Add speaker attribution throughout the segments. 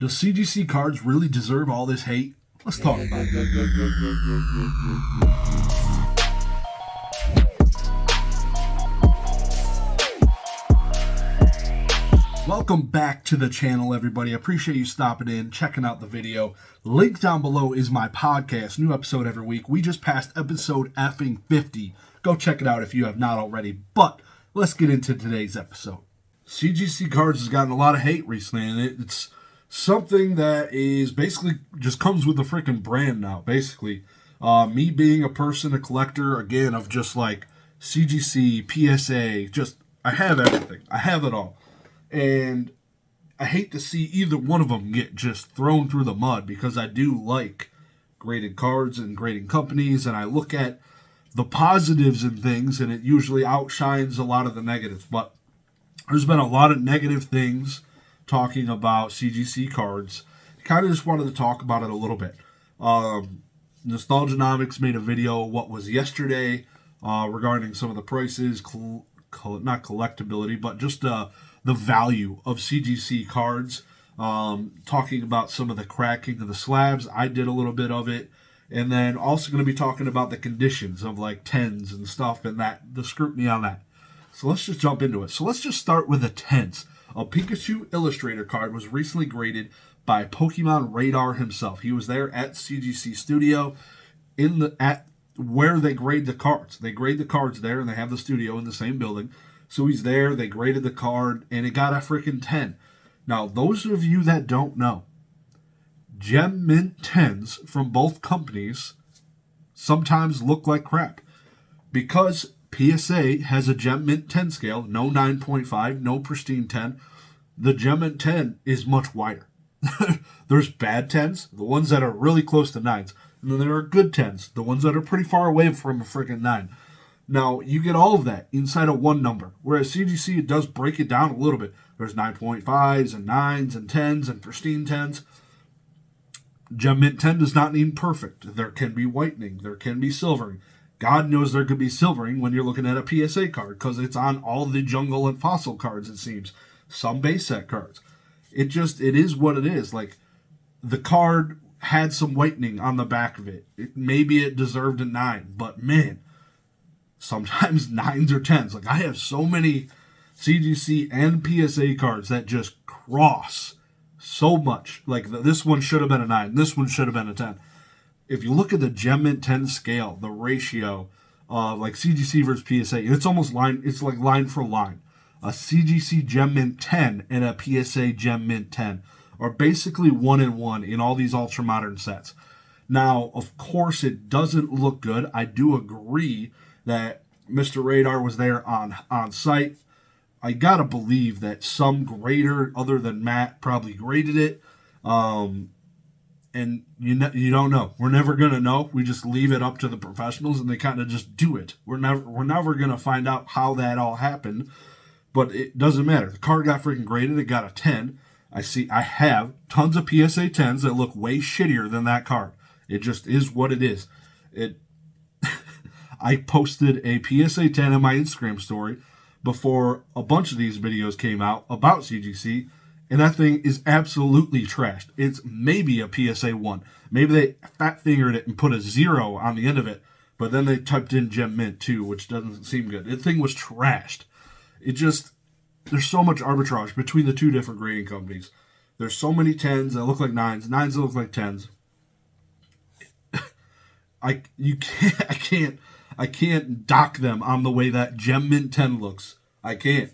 Speaker 1: Does CGC cards really deserve all this hate? Let's talk about it. Welcome back to the channel, everybody. I appreciate you stopping in, checking out the video. Link down below is my podcast. New episode every week. We just passed episode effing 50. Go check it out if you have not already. But let's get into today's episode. CGC cards has gotten a lot of hate recently, and it's something that is basically just comes with the freaking brand now, basically. Me being a person, a collector, again, of just like CGC, PSA, just, I have everything. I have it all. And I hate to see either one of them get just thrown through the mud, because I do like graded cards and grading companies, and I look at the positives in things, and it usually outshines a lot of the negatives. But there's been a lot of negative things talking about CGC cards. Kind of just wanted to talk about it a little bit. Nostalgianomics made a video, what was yesterday, regarding some of the prices, not collectability, but just the value of CGC cards, talking about some of the cracking of the slabs. I did a little bit of it, and then also going to be talking about the conditions of like 10s and stuff, and that the scrutiny on that. So let's just jump into it. So let's just start with the 10s. A Pikachu Illustrator card was recently graded by Pokemon Radar himself. He was there at CGC Studio at where they grade the cards. They grade the cards there, and they have the studio in the same building. So he's there, they graded the card, and it got a freaking 10. Now, those of you that don't know, Gem Mint 10s from both companies sometimes look like crap. Because PSA has a Gem Mint 10 scale, no 9.5, no pristine 10. The Gem Mint 10 is much wider. There's bad 10s, the ones that are really close to 9s. And then there are good 10s, the ones that are pretty far away from a freaking 9. Now, you get all of that inside of one number, whereas CGC, it does break it down a little bit. There's 9.5s and 9s and 10s and pristine 10s. Gem Mint 10 does not mean perfect. There can be whitening. There can be silvering. God knows there could be silvering when you're looking at a PSA card, because it's on all the jungle and fossil cards, it seems. Some base set cards. It is what it is. Like, the card had some whitening on the back of it. Maybe it deserved a 9, but man, sometimes 9s or 10s. Like, I have so many CGC and PSA cards that just cross so much. Like, this one should have been a 9. This one should have been a 10. If you look at the Gem Mint 10 scale, the ratio of like CGC versus PSA, it's almost it's like line for line. A CGC Gem Mint 10 and a PSA Gem Mint 10 are basically 1-in-1 in all these ultra modern sets. Now, of course, it doesn't look good. I do agree that Mr. Radar was there on site. I gotta believe that some grader other than Matt probably graded it. And you don't know. We're never gonna know. We just leave it up to the professionals, and they kind of just do it. We're never gonna find out how that all happened. But it doesn't matter. The card got freaking graded. It got a 10. I have tons of PSA 10s that look way shittier than that card. It just is what it is. I posted a PSA 10 in my Instagram story before a bunch of these videos came out about CGC, and that thing is absolutely trashed. It's maybe a PSA 1. Maybe they fat fingered it and put a 0 on the end of it, but then they typed in Gem Mint 2, which doesn't seem good. The thing was trashed. There's so much arbitrage between the two different grading companies. There's so many 10s that look like 9s, 9s that look like 10s. I can't dock them on the way that Gem Mint 10 looks. I can't.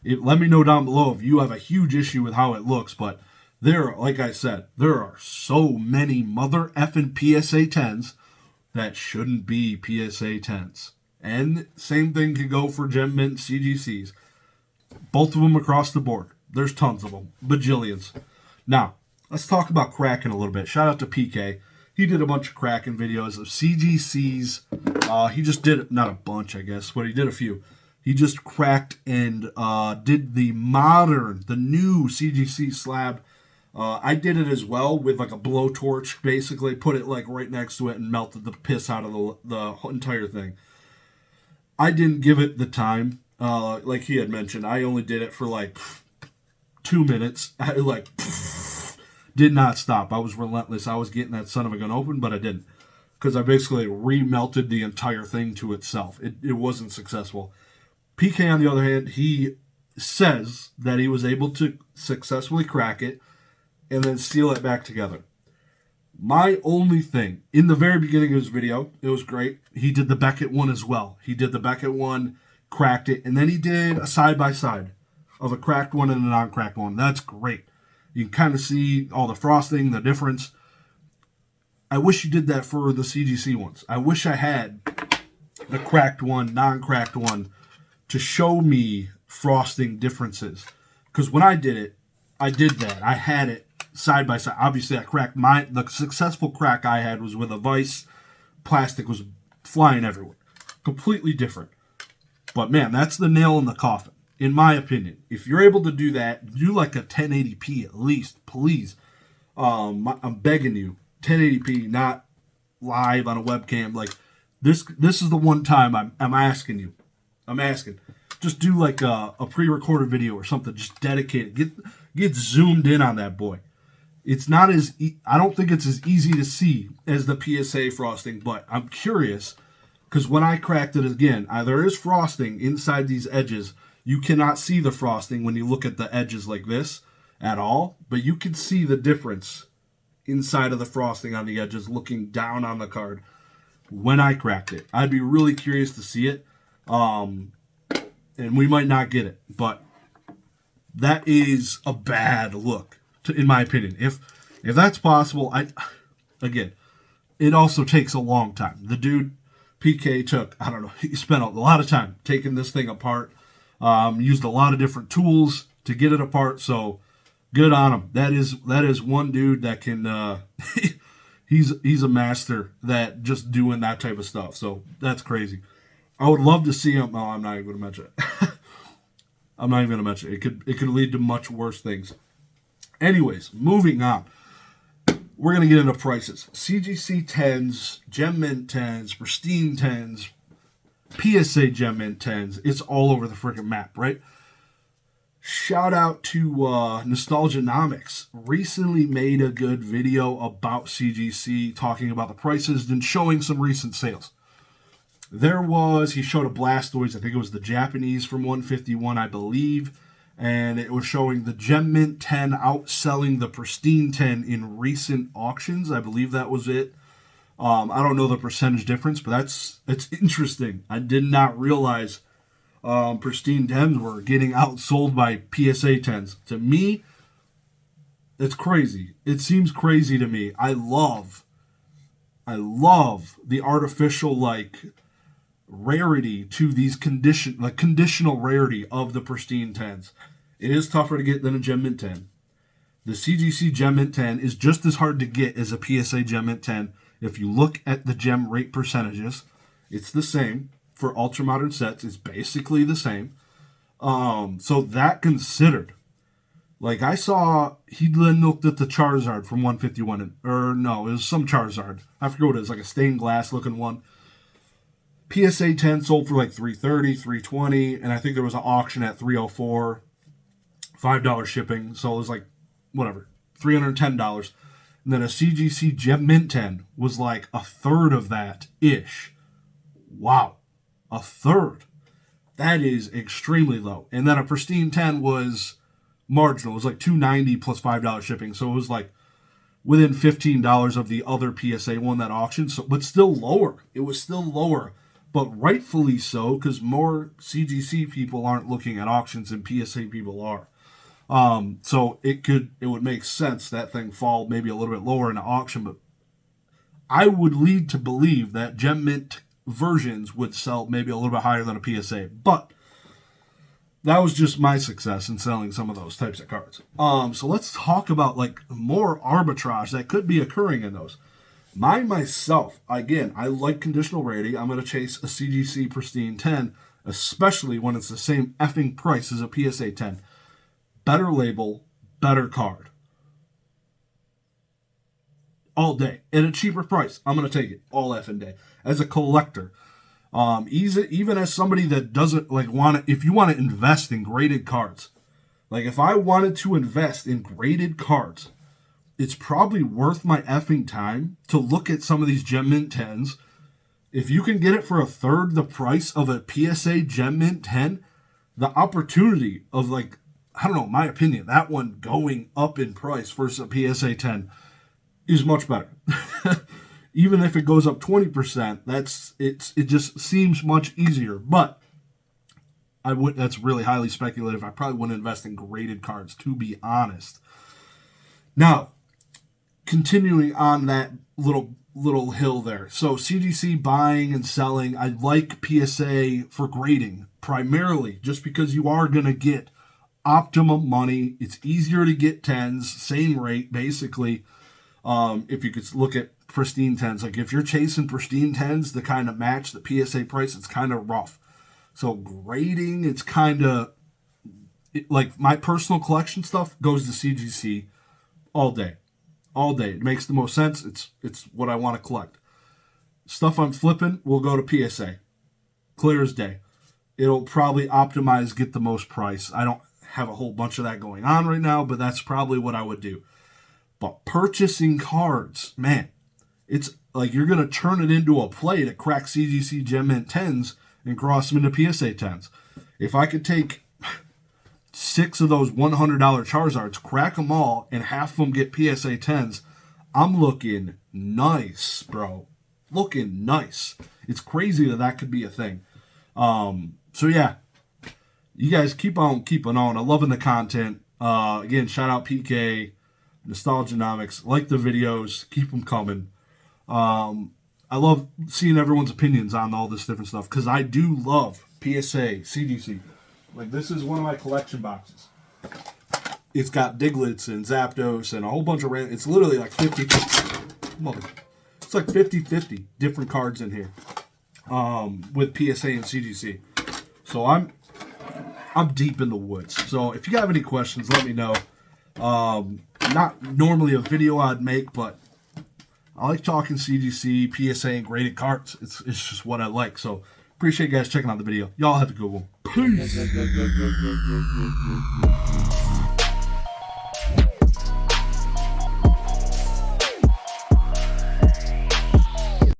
Speaker 1: Let me know down below if you have a huge issue with how it looks, but like I said, there are so many mother effing PSA 10s that shouldn't be PSA 10s. And same thing could go for Gem Mint CGCs. Both of them across the board. There's tons of them. Bajillions. Now, let's talk about Kraken a little bit. Shout out to PK. He did a bunch of Kraken videos of CGCs. He just did, not a bunch, I guess, but he did a few. He just cracked and did the new CGC slab. I did it as well with like a blowtorch, basically. Put it like right next to it and melted the piss out of the entire thing. I didn't give it the time. Like he had mentioned, I only did it for like 2 minutes. I like Did not stop. I was relentless. I was getting that son of a gun open, but I didn't. Because I basically remelted the entire thing to itself. It wasn't successful. PK, on the other hand, he says that he was able to successfully crack it and then seal it back together. My only thing, in the very beginning of his video, it was great. He did the Beckett one as well. He did the Beckett one, cracked it, and then he did a side-by-side of a cracked one and a non-cracked one. That's great. You can kind of see all the frosting, the difference. I wish you did that for the CGC ones. I wish I had the cracked one, non-cracked one to show me frosting differences. Because when I did that. I had it side by side. Obviously, I cracked the successful crack I had was with a vise. Plastic was flying everywhere. Completely different. But man, that's the nail in the coffin, in my opinion. If you're able to do that, do like a 1080p at least, please. I'm begging you. 1080p, not live on a webcam. Like this is the one time I'm asking you. I'm asking. Just do like a pre-recorded video or something. Just dedicate it. Get zoomed in on that boy. It's not as I don't think it's as easy to see as the PSA frosting, but I'm curious because when I cracked it again, there is frosting inside these edges. You cannot see the frosting when you look at the edges like this at all, but you can see the difference inside of the frosting on the edges looking down on the card when I cracked it. I'd be really curious to see it. And we might not get it, but that is a bad look, in my opinion. If that's possible, again, it also takes a long time. The dude, PK, took, I don't know, he spent a lot of time taking this thing apart, used a lot of different tools to get it apart, so good on him. That is one dude that can, he's a master that just doing that type of stuff, so that's crazy. I would love to see him. Oh, I'm not even going to mention it. I'm not even going to mention it. It could lead to much worse things. Anyways, moving on. We're going to get into prices. CGC 10s, Gem Mint 10s, Pristine 10s, PSA Gem Mint 10s. It's all over the freaking map, right? Shout out to Nostalgianomics. Recently made a good video about CGC, talking about the prices and showing some recent sales. He showed a Blastoise, I think it was the Japanese from 151, I believe, and it was showing the Gem Mint 10 outselling the Pristine 10 in recent auctions. I believe that was it. I don't know the percentage difference, but it's interesting. I did not realize Pristine 10s were getting outsold by PSA 10s. To me, it's crazy. It seems crazy to me. I love the artificial, rarity to these conditional rarity of the Pristine 10s. It is tougher to get than a Gem Mint 10. The CGC Gem Mint 10 is just as hard to get as a PSA Gem Mint 10. If you look at the gem rate percentages, it's the same. For ultra modern sets, it's basically the same. So that considered, I saw he then looked at the Charizard from 151, or no, it was some Charizard. I forget what it is, like a stained glass looking one. PSA 10 sold for $330, $320, and I think there was an auction at $304, $5 shipping, so it was $310. And then a CGC Gem Mint 10 was a third of that-ish. Wow. A third. That is extremely low. And then a Pristine 10 was marginal. It was $290 plus $5 shipping, so it was within $15 of the other PSA one that auction, but still lower. It was still lower. But rightfully so, because more CGC people aren't looking at auctions than PSA people are. So it would make sense that thing fall maybe a little bit lower in an auction, but I would lead to believe that Gem Mint versions would sell maybe a little bit higher than a PSA. But that was just my success in selling some of those types of cards. So let's talk about more arbitrage that could be occurring in those. Myself, again, I like conditional rarity. I'm going to chase a CGC Pristine 10, especially when it's the same effing price as a PSA 10. Better label, better card. All day. At a cheaper price. I'm going to take it all effing day. As a collector. Even as somebody that doesn't if you want to invest in graded cards. If I wanted to invest in graded cards, it's probably worth my effing time to look at some of these Gem Mint 10s. If you can get it for a third the price of a PSA Gem Mint 10, the opportunity of, like, I don't know, my opinion, that one going up in price versus a PSA 10 is much better. Even if it goes up 20%, it just seems much easier. But that's really highly speculative. I probably wouldn't invest in graded cards, to be honest. Now, continuing on that little hill there. So CGC buying and selling. I like PSA for grading primarily just because you are going to get optimum money. It's easier to get 10s, same rate basically. If you could look at pristine 10s, like if you're chasing pristine 10s to kind of match the PSA price, it's kind of rough. So grading, it's kind of like my personal collection stuff goes to CGC all day. All day. It makes the most sense. It's what I want to collect. Stuff I'm flipping will go to PSA. Clear as day. It'll probably optimize, get the most price. I don't have a whole bunch of that going on right now, but that's probably what I would do. But purchasing cards, man, it's like you're going to turn it into a play to crack CGC Gem Mint 10s and cross them into PSA 10s. If I could take 6 of those $100 Charizards, crack them all, and half of them get PSA 10s, I'm looking nice, bro. Looking nice. It's crazy that could be a thing. So yeah, you guys keep on keeping on. I'm loving the content. Again, shout out PK, Nostalgianomics. Like the videos. Keep them coming. I love seeing everyone's opinions on all this different stuff because I do love PSA, CGC. Like, this is one of my collection boxes. It's got Diglets and Zapdos and a whole bunch of it's literally like 50. It's like 50-50 different cards in here with PSA and CGC. So I'm deep in the woods. So if you have any questions, let me know. Not normally a video I'd make, but I like talking CGC, PSA, and graded cards. It's just what I like. So appreciate you guys checking out the video. Y'all have a good one. Peace.